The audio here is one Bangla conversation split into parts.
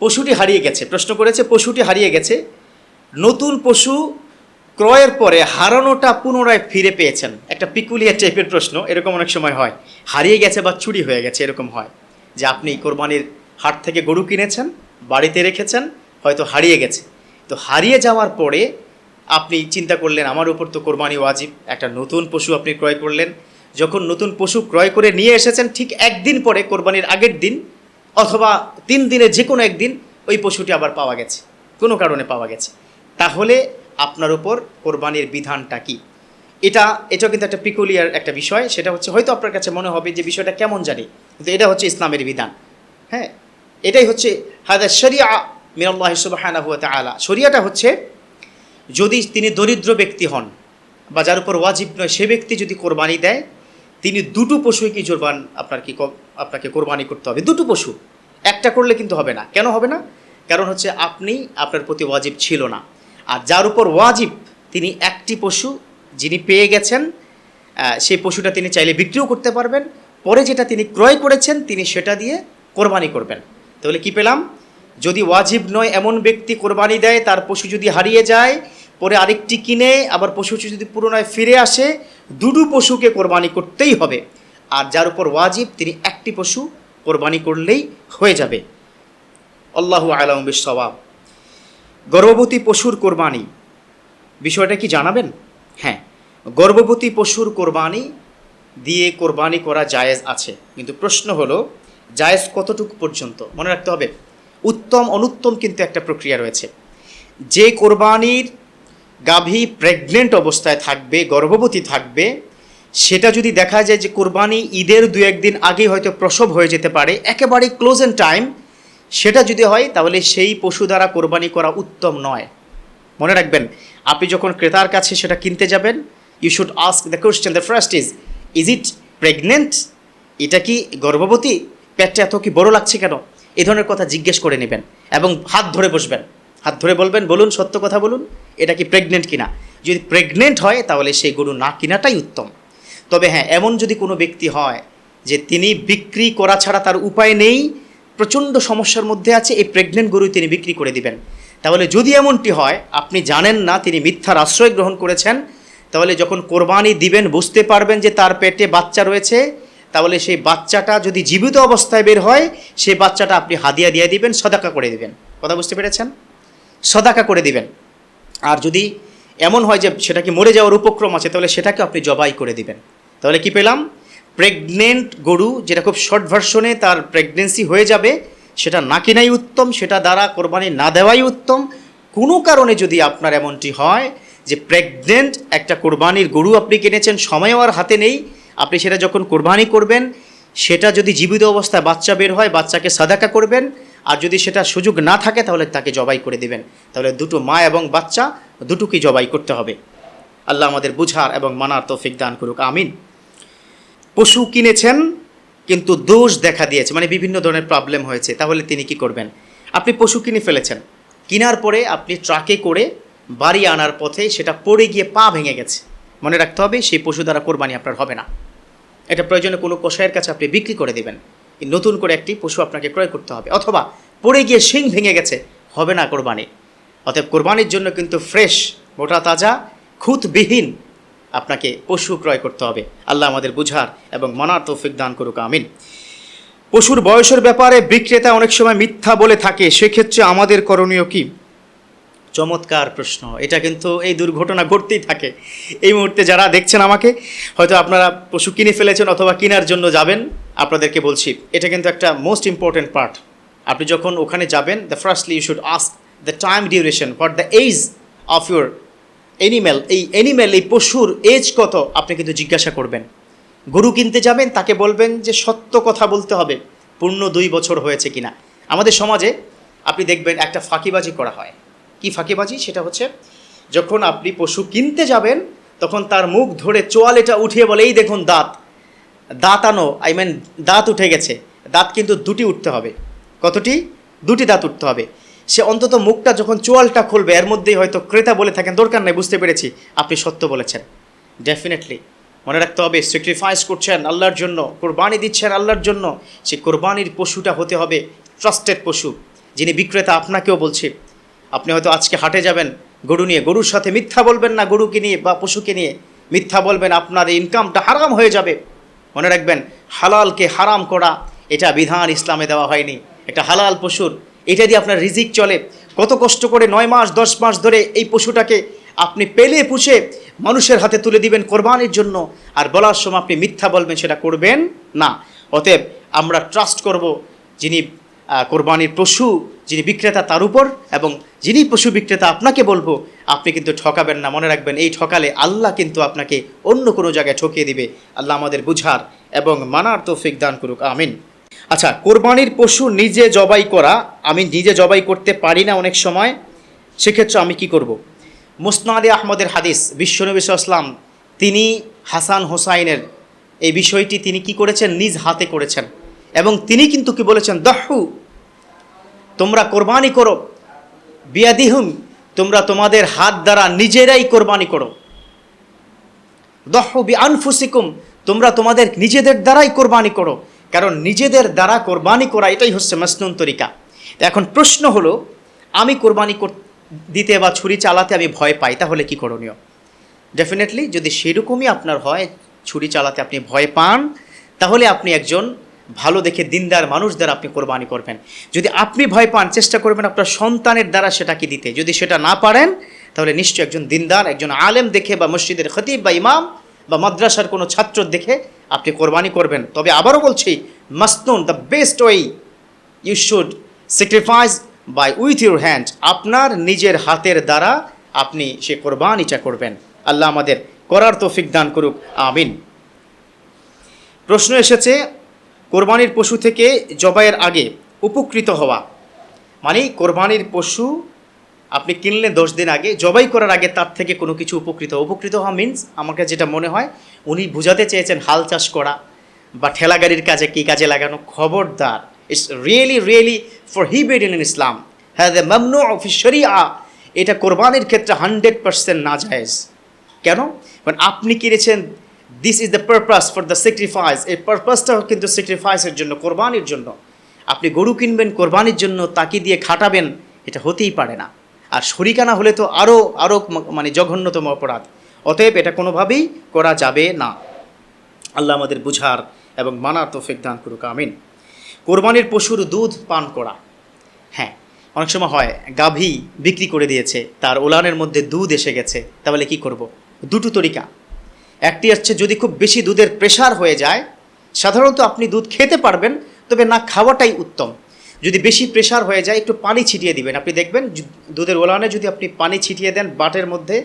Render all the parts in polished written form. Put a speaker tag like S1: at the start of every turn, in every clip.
S1: পশুটি হারিয়ে গেছে, প্রশ্ন করেছে পশুটি হারিয়ে গেছে, নতুন পশু ক্রয়ের পরে হারানোটা পুনরায় ফিরে পেয়েছেন। একটা পিকুলিয়ার টাইপের প্রশ্ন, এরকম অনেক সময় হয়, হারিয়ে গেছে বা চুরি হয়ে গেছে এরকম হয়, যে আপনি কোরবানির হাট থেকে গরু কিনেছেন, বাড়িতে রেখেছেন, হয়তো হারিয়ে গেছে। তো হারিয়ে যাওয়ার পরে আপনি চিন্তা করলেন আমার উপর তো কোরবানি ওয়াজিব, একটা নতুন পশু আপনি ক্রয় করলেন। যখন নতুন পশু ক্রয় করে নিয়ে এসেছেন, ঠিক একদিন পরে কোরবানির আগের দিন অথবা 3 দিনের যে কোনো একদিন ওই পশুটি আবার পাওয়া গেছে, কোনো কারণে পাওয়া গেছে, তাহলে আপনার উপর কোরবানির বিধানটা কি? এটাও কিন্তু একটা পিকুলিয়ার একটা বিষয়। সেটা হচ্ছে হয়তো আপনার কাছে মনে হবে যে বিষয়টা কেমন জানি, কিন্তু এটা হচ্ছে ইসলামের বিধান। হ্যাঁ, এটাই হচ্ছে হাদা শরিয়া মিনাল্লাহি সুবহানাহু ওয়া তাআলা। শরিয়াটা হচ্ছে যদি তিনি দরিদ্র ব্যক্তি হন বা যার উপর ওয়াজিব নয় সে ব্যক্তি যদি কোরবানি দেয়, তিনি দুটো পশুই কি জোরবান আপনাকে কোরবানি করতে হবে, দুটো পশু। একটা করলে কিন্তু হবে না। কেন হবে না? কারণ হচ্ছে আপনার প্রতি ওয়াজিব ছিল না। আর যার উপর ওয়াজিব তিনি একটি পশু যিনি পেয়ে গেছেন, সেই পশুটা তিনি চাইলে বিক্রিও করতে পারবেন, পরে যেটা তিনি ক্রয় করেছেন তিনি সেটা দিয়ে কোরবানি করবেন। তাহলে কি পেলাম? যদি ওয়াজিব নয় এমন ব্যক্তি কোরবানি দেয়, তার পশু যদি হারিয়ে যায়, পরে আরেকটি কিনে আবার পশু যদি পুনরায় ফিরে আসে, দুটো পশুকে কোরবানি করতেই হবে। আর যার উপর ওয়াজিব তিনি একটি পশু কোরবানি করলেই হয়ে যাবে। আল্লাহু আ'লামু বিস-সাওয়াব। গর্ভবতী পশুর কোরবানি বিষয়টা কি জানাবেন? হ্যাঁ, গর্ভবতী পশুর কোরবানি দিয়ে কোরবানি করা জায়েজ আছে, কিন্তু প্রশ্ন হলো জায়েজ কতটুকু পর্যন্ত? মনে রাখতে হবে উত্তম অনুত্তম কিন্তু একটা প্রক্রিয়া রয়েছে। যে কোরবানির গাভী প্রেগনেন্ট অবস্থায় থাকবে, গর্ভবতী থাকবে, সেটা যদি দেখা যায় যে কোরবানি ঈদের 2-1 দিন আগে হয়তো প্রসব হয়ে যেতে পারে, একেবারে ক্লোজ ইন টাইম, সেটা যদি হয় তাহলে সেই পশু দ্বারা কোরবানি করা উত্তম নয়। মনে রাখবেন, আপনি যখন ক্রেতার কাছে সেটা কিনতে যাবেন, you should ask the question, the first is it pregnant? এটা কি গর্ভবতী? পেটটা এত কি বড় লাগছে কেন? এই ধরনের কথা জিজ্ঞেস করে নেবেন এবং হাত ধরে বসবেন, হাত ধরে বলবেন, বলুন সত্য কথা বলুন, এটা কি প্রেগনেন্ট কিনা? যদি প্রেগনেন্ট হয় তাহলে সেই গরু না কিনাটাই উত্তম। তবে হ্যাঁ, এমন যদি কোনো ব্যক্তি হয় যে তিনি বিক্রি করা ছাড়া তার উপায় নেই, প্রচণ্ড সমস্যার মধ্যে আছে, এই প্রেগনেন্ট গরু তিনি বিক্রি করে দিবেন, তাহলে যদি এমনটি হয় আপনি জানেন না, তিনি মিথ্যার আশ্রয় গ্রহণ করেছেন, তাহলে যখন কোরবানি দিবেন বুঝতে পারবেন যে তার পেটে বাচ্চা রয়েছে, তাহলে সেই বাচ্চাটা যদি জীবিত অবস্থায় বের হয়, সেই বাচ্চাটা আপনি হাদিয়া দিয়ে দিবেন, সদাকা করে দিবেন। কথা বুঝতে পেরেছেন? সদাকা করে দিবেন। আর যদি এমন হয় যে সেটা কি মরে যাওয়ার উপক্রম আছে, তাহলে সেটাকে আপনি জবাই করে দিবেন। তাহলে কি পেলাম? প্রেগনেন্ট গরু, যেটা খুব শর্ট ভার্সনে তার প্রেগনেন্সি হয়ে যাবে, সেটা না কিনাই উত্তম, সেটা দ্বারা কোরবানি না দেওয়াই উত্তম। কোনো কারণে যদি আপনার এমনটি হয় যে প্রেগনেন্ট একটা কোরবানির গরু আপনি কিনেছেন, সময়ও আর হাতে নেই, আপনি সেটা যখন কোরবানি করবেন, সেটা যদি জীবিত অবস্থায় বাচ্চা বের হয়, বাচ্চাকে সাদাকা করবেন, আর যদি সেটা সুযোগ না থাকে তাহলে তাকে জবাই করে দেবেন। তাহলে দুটো মা এবং বাচ্চা দুটোকেই জবাই করতে হবে। আল্লাহ আমাদের বুঝার এবং মানার তৌফিক দান করুক, আমিন। পশু কিনেছেন কিন্তু দোষ দেখা দিয়েছে, মানে বিভিন্ন ধরনের প্রবলেম হয়েছে, তাহলে তিনি কি করবেন? আপনি পশু কিনে ফেলেছেন, কেনার পরে আপনি ট্রাকে করে বাড়ি আনার পথে সেটা পড়ে গিয়ে পা ভেঙে গেছে, মনে রাখতে হবে সেই পশু দ্বারা কোরবানি আপনার হবে না। এটা প্রয়োজনে কোনো কসাইয়ের কাছে আপনি বিক্রি করে দেবেন, নতুন করে একটি পশু আপনাকে ক্রয় করতে হবে। অথবা পড়ে গিয়ে শিং ভেঙে গেছে, হবে না কোরবানি। অতএব কোরবানির জন্য কিন্তু ফ্রেশ, মোটা তাজা, খুঁতবিহীন আপনাকে পশু ক্রয় করতে হবে। আল্লাহ আমাদের বুঝার এবং মানার তৌফিক দান করুক, আমিন। পশুর বয়সের ব্যাপারে বিক্রেতা অনেক সময় মিথ্যা বলে থাকে, সেক্ষেত্রে আমাদের করণীয় কি? চমৎকার প্রশ্ন। এটা কিন্তু এই দুর্ঘটনা ঘটতেই থাকে। এই মুহূর্তে যারা দেখছেন আমাকে, হয়তো আপনারা পশু কিনে ফেলেছেন অথবা কেনার জন্য যাবেন, আপনাদেরকে বলছি এটা কিন্তু একটা মোস্ট ইম্পর্টেন্ট পার্ট। আপনি যখন ওখানে যাবেন, the firstly you should ask the time duration, what the age of your animal. এই পশুর এজ কত আপনি কিন্তু জিজ্ঞাসা করবেন। গরু কিনতে যাবেন, তাকে বলবেন যে সত্য কথা বলতে হবে, পূর্ণ 2 বছর হয়েছে কিনা। আমাদের সমাজে আপনি দেখবেন একটা ফাঁকিবাজি করা হয়। কি ফাঁকিবাজি? সেটা হচ্ছে যখন আপনি পশু কিনতে যাবেন তখন তার মুখ ধরে চোয়ালেটা উঠিয়ে বলে, এই দেখুন দাঁত আনো, দাঁত উঠে গেছে। দাঁত কিন্তু 2টি উঠতে হবে। কতটি? 2টি দাঁত উঠতে হবে। সে অন্তত মুখটা যখন চোয়ালটা খুলবে, এর মধ্যেই হয়তো ক্রেতা বলে থাকেন দরকার নেই, বুঝতে পেরেছি আপনি সত্য বলেছেন। ডেফিনেটলি মনে রাখতে হবে, স্যাক্রিফাইস করছেন আল্লাহর জন্য, কোরবানি দিচ্ছেন আল্লাহর জন্য, সে কোরবানির পশুটা হতে হবে ট্রাস্টেড পশু, যিনি বিক্রেতা আপনাকেও বলছি, আপনি হয়তো আজকে হাটে যাবেন গরু নিয়ে, গরুর সাথে মিথ্যা বলবেন না, গরুকে নিয়ে বা পশুকে নিয়ে মিথ্যা বলবেন, আপনার ইনকামটা হারাম হয়ে যাবে। মনে রাখবেন, হালালকে হারাম করা এটা বিধান ইসলামে দেওয়া হয়নি। একটা হালাল পশুর এটা দিয়ে আপনার রিজিক চলে। কত কষ্ট করে 9 মাস 10 মাস ধরে এই পশুটাকে আপনি পেলে পুষে মানুষের হাতে তুলে দিবেন কোরবানির জন্য, আর বলার সময় আপনি মিথ্যা বলবেন, সেটা করবেন না। অতএব আমরা ট্রাস্ট করব যিনি কোরবানির পশু, যিনি বিক্রেতা তার উপর, এবং যিনি পশু বিক্রেতা আপনাকে বলবো আপনি কিন্তু ঠকাবেন না। মনে রাখবেন, এই ঠকালে আল্লাহ কিন্তু আপনাকে অন্য কোনো জায়গায় ঠকিয়ে দিবে। আল্লাহ আমাদের বুঝার এবং মানার তৌফিক দান করুক, আমিন। আচ্ছা, কোরবানির পশু নিজে জবাই করা, আমি নিজে জবাই করতে পারি না অনেক সময়, সেক্ষেত্রে আমি কি করব? মুসনাদে আহমদের হাদিস, বিশ্বনবী সাল্লাল্লাহু আলাইহি ওয়াসাল্লাম তিনি হাসান হোসাইনের এই বিষয়টি তিনি কি করেছেন? নিজ হাতে করেছেন, এবং তিনি কিন্তু কি বলেছেন? দাহু, তোমরা কোরবানি করো, বিয়াদিহুম, তোমরা তোমাদের হাত দ্বারা নিজেরাই কোরবানি করো, দাহু বিআনফুসিকুম, তোমরা তোমাদের নিজেদের দ্বারাই কোরবানি করো। কারণ নিজেদের দ্বারা কোরবানি করা এটাই হচ্ছে মাসনুন তরিকা। এখন প্রশ্ন হলো, আমি কোরবানি দিতে বা ছুরি চালাতে আমি ভয় পাই, তাহলে কি করণীয়? ডেফিনেটলি যদি সেরকমই আপনার হয়, ছুরি চালাতে আপনি ভয় পান, তাহলে আপনি একজন ভালো দেখে দিনদার মানুষ দ্বারা আপনি কোরবানি করবেন। যদি আপনি ভয় পান, চেষ্টা করবেন আপনার সন্তানের দ্বারা সেটাকে দিতে। যদি সেটা না পারেন, তাহলে নিশ্চয়ই একজন দিনদার, একজন আলেম দেখে, বা মসজিদের খতিব বা ইমাম বা মাদ্রাসার কোনো ছাত্র দেখে আপনি কোরবানি করবেন। তবে আবারও বলছি, মাসনুন, the best way, you should sacrifice by with your hand, আপনার নিজের হাতের দ্বারা আপনি সে কোরবানিটা করবেন। আল্লাহ আমাদের করার তৌফিক দান করুক, আমিন। প্রশ্ন এসেছে, কোরবানির পশু থেকে জবাইয়ের আগে উপকৃত হওয়া, মানে কোরবানির পশু আপনি কিনলেন 10 দিন আগে, জবাই করার আগে তার থেকে কোনো কিছু উপকৃত হওয়া মিনস, আমাকে যেটা মনে হয় উনি বুঝাতে চেয়েছেন হাল চাষ করা বা ঠেলা গাড়ির কাজে কি কাজে লাগানো। খবরদার, ইটস রিয়েলি প্রহিবিটেড ইন ইসলাম, হাযা মামনু ফি শরিয়া। এটা কোরবানির ক্ষেত্রে 100% নাজায়েজ। কেন? কারণ আপনি কিনেছেন, this is the purpose for the sacrifice, এই পারপাসটাও কিন্তু স্যাক্রিফাইসের জন্য, কোরবানির জন্য। আপনি গরু কিনবেন কোরবানির জন্য, তাকে দিয়ে খাটাবেন, এটা হতেই পারে না। আর শরিকানা হলে তো আরও মানে জঘন্যতম অপরাধ। অতএব এটা কোনোভাবেই করা যাবে না। আল্লাহ আমাদের বুঝার এবং মানার তৌফিক দান করুক, আমিন। কোরবানির পশুর দুধ পান করা, হ্যাঁ, অনেক সময় হয় গাভী বিক্রি করে দিয়েছে, তার ওলানের মধ্যে দুধ এসে গেছে, তাহলে কি করব? দুটো তরিকা। একটি হচ্ছে, যদি খুব বেশি দুধের প্রেশার হয়ে যায়, সাধারণত আপনি দুধ খেতে পারবেন, তবে না খাওয়াটাই উত্তম। যদি বেশি প্রেশার হয়ে যায়, একটু পানি ছিটিয়ে দিবেন। আপনি দেখবেন দুধের ওলানে যদি আপনি পানি ছিটিয়ে দেন বাটের মধ্যে,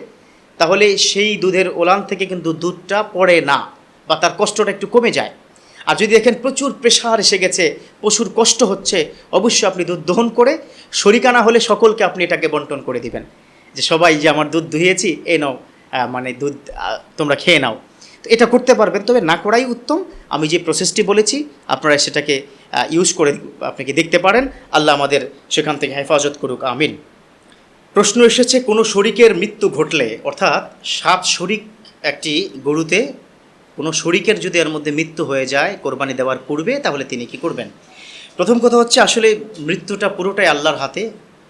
S1: তাহলে সেই দুধের ওলান থেকে কিন্তু দুধটা পড়ে না, বা তার কষ্টটা একটু কমে যায়। আর যদি দেখেন প্রচুর প্রেশার এসে গেছে, পশুর কষ্ট হচ্ছে, অবশ্যই আপনি দুধ দহন করে, শরিকানা হলে সকলকে আপনি এটাকে বন্টন করে দিবেন, যে সবাই যে আমার দুধ দুহিয়েছি, এ নাও, মানে দুধ তোমরা খেয়ে নাও। তো এটা করতে পারবেন, তবে না করাই উত্তম। আমি যে প্রসেসটি বলেছি আপনারা সেটাকে ইউজ করে আপনাকে দেখতে পারেন। আল্লাহ আমাদের সেখান থেকে হেফাজত করুক, আমিন। প্রশ্ন এসেছে, কোনো শরিকের মৃত্যু ঘটলে, অর্থাৎ 7 শরিক একটি গরুতে, কোনো শরিকের যদি এর মধ্যে মৃত্যু হয়ে যায় কোরবানি দেওয়ার পূর্বে, তাহলে তিনি কি করবেন? প্রথম কথা হচ্ছে, আসলে মৃত্যুটা পুরোটাই আল্লাহর হাতে।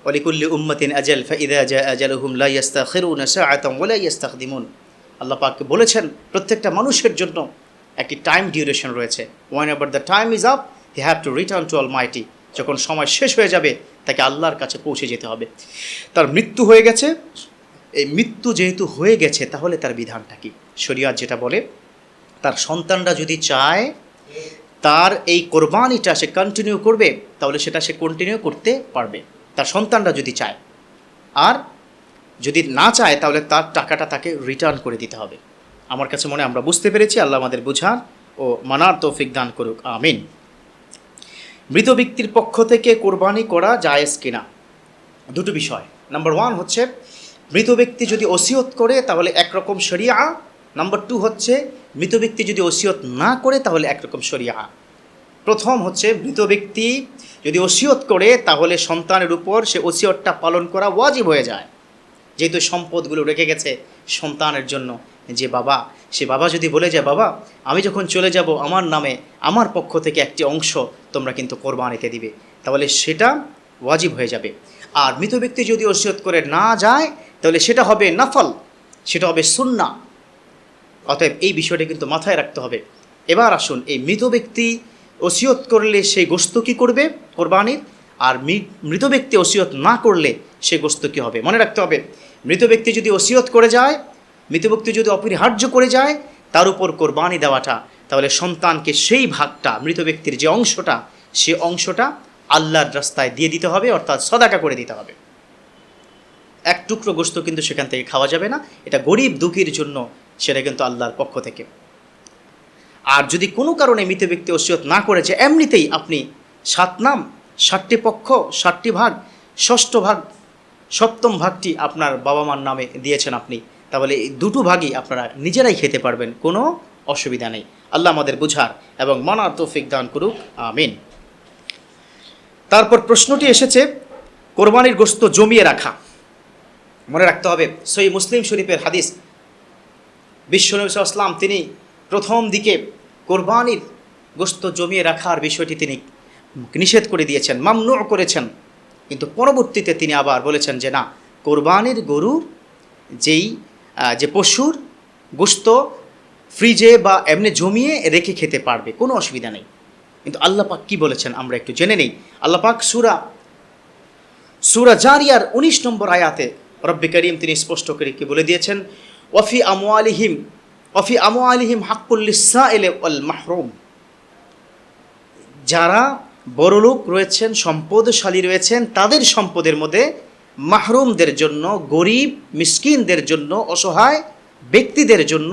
S1: ওয়ালিকুল্লি উম্মাতিন আজাল ফাইদা জা আজালুহুম লা ইস্তাখিরুনা সাআতান ওয়া লা ইস্তাকদিমুন। আল্লাহ পাক বলেছেন, প্রত্যেকটা মানুষের জন্য একটি টাইম ডিউরেশন রয়েছে। Whenever the time is up, he have to return to Almighty. যখন সময় শেষ হয়ে যাবে, তাকে আল্লাহর কাছে পৌঁছে যেতে হবে। তার মৃত্যু হয়ে গেছে, এই মৃত্যু যেহেতু হয়ে গেছে, তাহলে তার বিধানটা কি? শরিয়ত যেটা বলে, তার সন্তানরা যদি চায় তার এই কোরবানিটা সে কন্টিনিউ করবে, তাহলে সেটা সে কন্টিনিউ করতে পারবে, তার সন্তানরা যদি চায়। আর যদি না চায়, তাহলে তার টাকাটা তাকে রিটার্ন করে দিতে হবে। আমার কাছে মনে আমরা বুঝতে পেরেছি। আল্লাহ আমাদের বুঝার ও মানার তৌফিক দান করুক, আমিন। মৃত ব্যক্তির পক্ষ থেকে কোরবানি করা জায়েজ কিনা? দুটো বিষয়। নাম্বার 1 হচ্ছে, মৃত ব্যক্তি যদি ওসিয়ত করে, তাহলে একরকম শরিয়া। নাম্বার 2 হচ্ছে, মৃত ব্যক্তি যদি ওসিয়ত না করে, তাহলে একরকম শরিয়া। প্রথম হচ্ছে, মৃত ব্যক্তি যদি ওসিয়ত করে, তাহলে সন্তানের উপর সে ওসিয়তটা পালন করা ওয়াজিব হয়ে যায়। যেহেতু সম্পদগুলো রেখে গেছে সন্তানের জন্য, যে বাবা, সে বাবা যদি বলে যায়, বাবা আমি যখন চলে যাব, আমার নামে আমার পক্ষ থেকে একটি অংশ তোমরা কিন্তু কোরবানিতে দিবে, তাহলে সেটা ওয়াজিব হয়ে যাবে। আর মৃত ব্যক্তি যদি ওসিয়ত করে না যায় তাহলে সেটা হবে নফল, সেটা হবে সুন্নাহ। অতএব এই বিষয়টা কিন্তু মাথায় রাখতে হবে। এবার আসুন, এই মৃত ব্যক্তি ওসিয়ত করলে সেই গোশত কী করবে কোরবানির, আর মৃত ব্যক্তি ওসিয়ত না করলে সে গোশত কী হবে। মনে রাখতে হবে, মৃত ব্যক্তি যদি ওসিয়ত করে যায়, মৃত ব্যক্তি যদি অপরিহার্য করে যায়, তার উপর কোরবানি দেওয়াটা, তাহলে সন্তানকে সেই ভাগটা, মৃত ব্যক্তির যে অংশটা, সে অংশটা আল্লাহর রাস্তায় দিয়ে দিতে হবে, অর্থাৎ সদাকা করে দিতে হবে। এক টুকরো গোশত কিন্তু সেখান থেকে খাওয়া যাবে না, এটা গরিব দুঃখীর জন্য, সেটা কিন্তু আল্লাহর পক্ষ থেকে। আর যদি কোনো কারণে মৃত ব্যক্তি ওসিয়ত না করেছে, এমনিতেই আপনি 7 নাম, 7টি পক্ষ, 7টি ভাগ, 6ষ্ঠ ভাগ, 7ম ভাগটি আপনার বাবা মার নামে দিয়েছেন আপনি, তাহলে এই 2টো ভাগই আপনারা নিজেরাই খেতে পারবেন, কোনো অসুবিধা নেই। আল্লাহ আমাদের বুঝার এবং মানার তৌফিক দান করুক, আমিন। তারপর প্রশ্নটি এসেছে কোরবানির গোশত জমিয়ে রাখা। মনে রাখতে হবে, সহিহ মুসলিম শরীফের হাদিস, বিশ্বনবী সাল্লাল্লাহু আলাইহি ওয়াসাল্লাম তিনি প্রথম দিকে কোরবানির গোশত জমিয়ে রাখার বিষয়টি তিনি নিষেধ করে দিয়েছেন, মামনু করেছেন। কিন্তু পরবর্তীতে তিনি আবার বলেছেন যে না, কোরবানির গরুর যে পশুর গোশত ফ্রিজে বা এমনি জমিয়ে রেখে খেতে পারবে, কোনো অসুবিধা নেই। কিন্তু আল্লাহ পাক কী বলেছেন আমরা একটু জেনে নেই। আল্লাহ পাক সূরা জারিয়ার 19 নম্বর আয়াতে রব্বে করিম তিনি স্পষ্ট করে কি বলে দিয়েছেন, ওয়াফি আমওয়ালিহিম হাক্কুল লিসাইলি ওয়াল মাহরুম। যারা বড়লোক রয়েছেন, সম্পদশালী রয়েছেন, তাদের সম্পদের মধ্যে মাহরুমদের জন্য, গরিব মিসকিনদের জন্য, অসহায় ব্যক্তিদের জন্য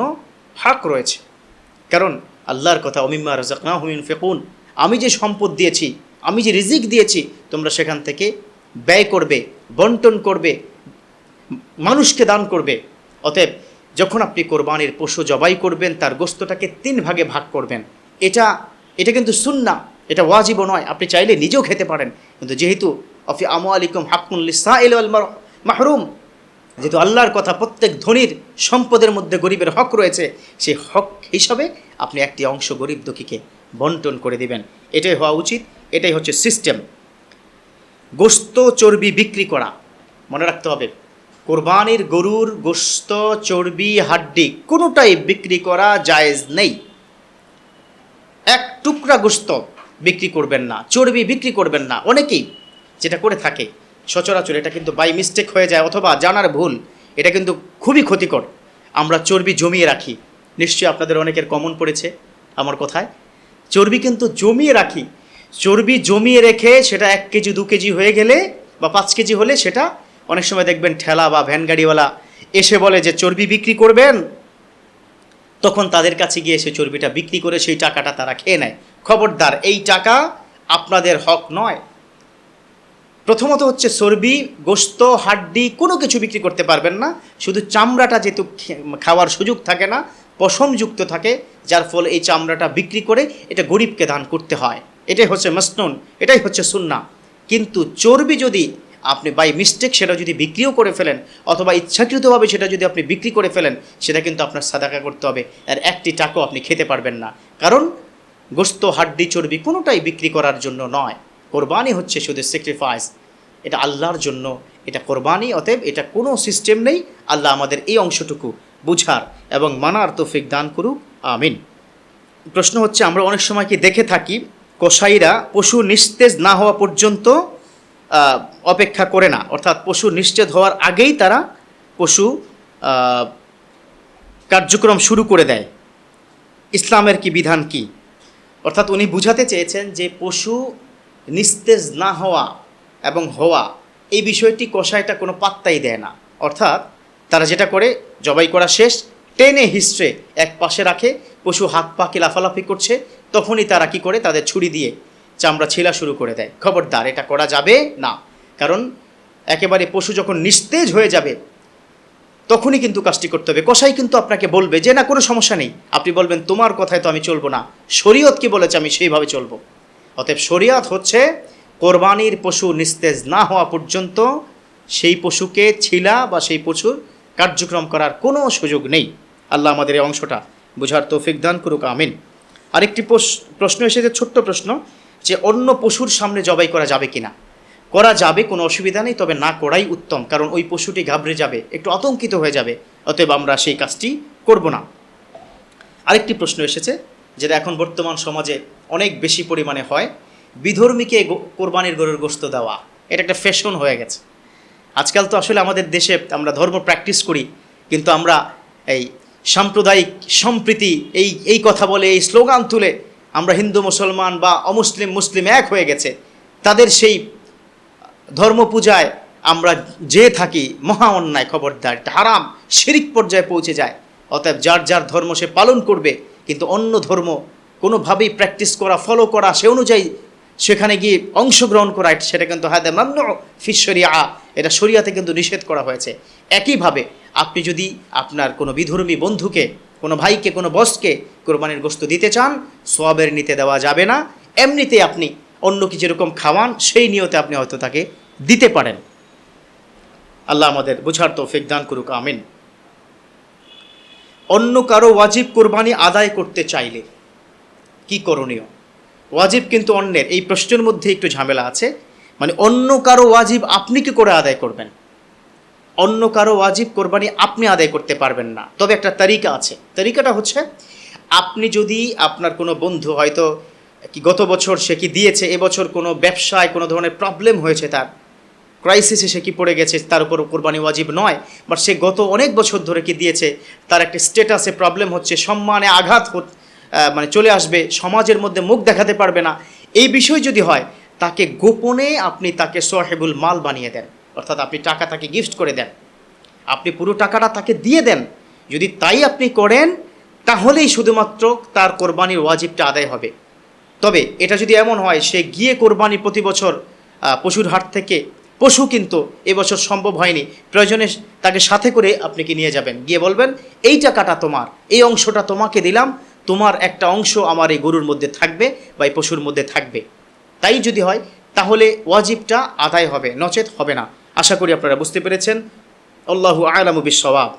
S1: হক রয়েছে। কারণ আল্লাহর কথা, ওমিম্মা রাযাকনাহুম ইউনফিকুন, আমি যে সম্পদ দিয়েছি, আমি যে রিজিক দিয়েছি, তোমরা সেখান থেকে ব্যয় করবে, বন্টন করবে, মানুষকে দান করবে। অতএব যখন আপনি কোরবানির পশু জবাই করবেন, তার গোশতটাকে 3 ভাগে ভাগ করবেন। এটা কিন্তু সুন্নাহ, এটা ওয়াজিবও নয়, আপনি চাইলে নিজেও খেতে পারেন। কিন্তু যেহেতু অফি আমওয়ালিকুম হাক্কুন লিসাইলি ওয়াল মাহরুম, যেহেতু আল্লাহর কথা, প্রত্যেক ধনীর সম্পদের মধ্যে গরিবের হক রয়েছে, সেই হক হিসাবে আপনি একটি অংশ গরিব দুঃখীকে বন্টন করে দিবেন। এটাই হওয়া উচিত, এটাই হচ্ছে সিস্টেম। গোশত চর্বি বিক্রি করা, মনে রাখতে হবে, কোরবানির গরুর গোশত, চর্বি, হাড্ডি কোনোটাই বিক্রি করা জায়েজ নেই। এক টুকরা গোশত বিক্রি করবেন না, চর্বি বিক্রি করবেন না। অনেকেই যেটা করে থাকে সচরাচর, এটা কিন্তু বাই মিস্টেক হয়ে যায় অথবা জানার ভুল, এটা কিন্তু খুবই ক্ষতিকর। আমরা চর্বি জমিয়ে রাখি, নিশ্চয়ই আপনাদের অনেকের কমন পড়েছে আমার কথায়। চর্বি কিন্তু জমিয়ে রাখি, চর্বি জমিয়ে রেখে সেটা 1 কেজি 2 কেজি হয়ে গেলে বা 5 কেজি হলে, সেটা অনেক সময় দেখবেন ঠেলা বা ভ্যান গাড়িওয়ালা এসে বলে যে চর্বি বিক্রি করবেন, তখন তাদের কাছে গিয়ে সে চর্বিটা বিক্রি করে সেই টাকাটা তারা খেয়ে নেয়। খবরদার, এই টাকা আপনাদের হক নয়। প্রথমত হচ্ছে চর্বি, গোশত, হাড্ডি কোনো কিছু বিক্রি করতে পারবেন না। শুধু চামড়াটা যেহেতু খাওয়ার সুযোগ থাকে না, পশমযুক্ত থাকে, যার ফলে এই চামড়াটা বিক্রি করে এটা গরিবকে দান করতে হয়। এটাই হচ্ছে মাসনুন, এটাই হচ্ছে সুন্নাহ। কিন্তু চর্বি যদি আপনি বাই মিস্টেক সেটা যদি বিক্রিও করে ফেলেন, অথবা ইচ্ছাকৃতভাবে সেটা যদি আপনি বিক্রি করে ফেলেন, সেটা কিন্তু আপনার সাদাকা করতে হবে, আর একটি টাকাও আপনি খেতে পারবেন না। কারণ গোশত, হাড্ডি, চর্বি কোনোটাই বিক্রি করার জন্য নয়। কোরবানি হচ্ছে শুধু স্যাক্রিফাইস, এটা আল্লাহর জন্য, এটা কোরবানি। অতএব এটা কোনো সিস্টেম নেই। আল্লাহ আমাদের এই অংশটুকু বুঝার এবং মানার তৌফিক দান করুক, আমিন। প্রশ্ন হচ্ছে, আমরা অনেক সময় কি দেখে থাকি, কসাইরা পশু নিস্তেজ না হওয়া পর্যন্ত অপেক্ষা করে না, অর্থাৎ পশু নিস্তেজ হওয়ার আগেই তারা পশু কার্যক্রম শুরু করে দেয়। ইসলামের কি বিধান কি? অর্থাৎ উনি বুঝাতে চেয়েছেন যে পশু নিস্তেজ না হওয়া এবং হওয়া, এই বিষয়টি কসাইটা কোনো পাত্তাই দেয় না। অর্থাৎ তারা যেটা করে, জবাই করা শেষ, টেনে হিস্ট্রে এক পাশে রাখে, পশু হাত পাকে লাফালাফি করছে, তখনই তারা কি করে, তাদের ছুরি দিয়ে চামড়া ছিলা শুরু করে দেয়। খবরদার, এটা করা যাবে না। কারণ একেবারে পশু যখন নিস্তেজ হয়ে যাবে, তখনই কিন্তু কাজটি করতে হবে। কসাই কিন্তু আপনাকে বলবে যে না, কোনো সমস্যা নেই। আপনি বলবেন তোমার কথায় তো আমি চলবো না, শরীয়ত কি বলেছে আমি সেইভাবে চলবো। অতএব শরীয়ত হচ্ছে কোরবানির পশু নিস্তেজ না হওয়া পর্যন্ত সেই পশুকে ছিলা বা সেই পশুর কার্যক্রম করার কোনো সুযোগ নেই। আল্লাহ আমাদের এই অংশটা বোঝার তৌফিক দান করুক, আমিন। আরেকটি প্রশ্ন এসেছে, ছোট্ট প্রশ্ন, যে অন্য পশুর সামনে জবাই করা যাবে কিনা। করা যাবে, কোনো অসুবিধা নেই, তবে না করাই উত্তম, কারণ ওই পশুটি ঘাবড়ে যাবে, একটু আতঙ্কিত হয়ে যাবে, অতএব আমরা সেই কাজটি করব না। আরেকটি প্রশ্ন এসেছে, যেটা এখন বর্তমান সমাজে অনেক বেশি পরিমাণে হয়, বিধর্মীকে কোরবানির গরুর গোশত দেওয়া। এটা একটা ফ্যাশন হয়ে গেছে আজকাল। তো আসলে আমাদের দেশে আমরা ধর্ম প্র্যাকটিস করি, কিন্তু আমরা এই সাম্প্রদায়িক সম্প্রীতি এই কথা বলে, এই স্লোগান তুলে আমরা হিন্দু মুসলমান বা অমুসলিম মুসলিম এক হয়ে গেছে। তাদের সেই ধর্ম পূজায় আমরা যে থাকি, মহা অন্যায়, খবরদার, এটা হারাম, শিরিক পর্যায়ে পৌঁছে যায়। অতএব যার যার ধর্ম সে পালন করবে, কিন্তু অন্য ধর্ম কোনোভাবেই প্র্যাকটিস করা, ফলো করা, সে অনুযায়ী সেখানে গিয়ে অংশগ্রহণ করা, সেটা কিন্তু হাদা মামনু ফি শরিয়া, এটা শরিয়াতে কিন্তু নিষেধ করা হয়েছে। একইভাবে আপনি যদি আপনার কোনো বিধর্মী বন্ধুকে, কোনো ভাইকে, কোনো বসকে কোরবানির গোশত দিতে চান, সোয়াবের নিতে দেওয়া যাবে না। এমনিতে আপনি অন্যকে যেরকম খাওয়ান সেই নিয়তে আপনি হয়তো তাকে দিতে পারেন। আল্লাহ আমাদের বুঝার তৌফিক দান করুক, আমিন। অন্য কারো ওয়াজিব কোরবানি আদায় করতে চাইলে কি করণীয়? ওয়াজিব কিন্তু অন্যের, এই প্রশ্নের মধ্যে একটু ঝামেলা আছে। মানে অন্য কারো ওয়াজিব আপনি কি করে আদায় করবেন? অন্য কারো ওয়াজিব কোরবানি আপনি আদায় করতে পারবেন না, তবে একটা তরিকা আছে। তরিকাটা হচ্ছে, আপনি যদি আপনার কোনো বন্ধু হয়তো কি গত বছর সে কি দিয়েছে, এবছর কোনো ব্যবসায় কোনো ধরনের প্রবলেম হয়েছে, তার ক্রাইসিসে সে কি পড়ে গেছে, তার উপর কোরবানি ওয়াজিব নয়, বাট সে গত অনেক বছর ধরে কি দিয়েছে, তার একটা স্ট্যাটাসে প্রবলেম হচ্ছে, সম্মানে আঘাত মানে চলে আসবে, সমাজের মধ্যে মুখ দেখাতে পারবে না, এই বিষয় যদি হয়, তাকে গোপনে আপনি তাকে সাহেবুল মাল বানিয়ে দেন, অর্থাৎ আপনি টাকা তাকে গিফট করে দেন, আপনি পুরো টাকাটা তাকে দিয়ে দেন। যদি তাই আপনি করেন, তাহলেই শুধুমাত্র তার কোরবানির ওয়াজিবটা আদায় হবে। তবে এটা যদি এমন হয়, সে গিয়ে কোরবানি প্রতি বছর পশুর হাট থেকে পশু কিন্তু এবছর সম্ভব হয়নি, প্রয়োজনে তাকে সাথে করে আপনি কি নিয়ে যাবেন, গিয়ে বলবেন এই টাকাটা তোমার, এই অংশটা তোমাকে দিলাম, তোমার একটা অংশ আমার এই গরুর মধ্যে থাকবে বা এই পশুর মধ্যে থাকবে। তাই যদি হয়, তাহলে ওয়াজিবটা আদায় হবে, নচেত হবে না। আশা করি আপনারা বুঝতে পেরেছেন। আল্লাহু আ'লামু বিশ-শাওয়াব।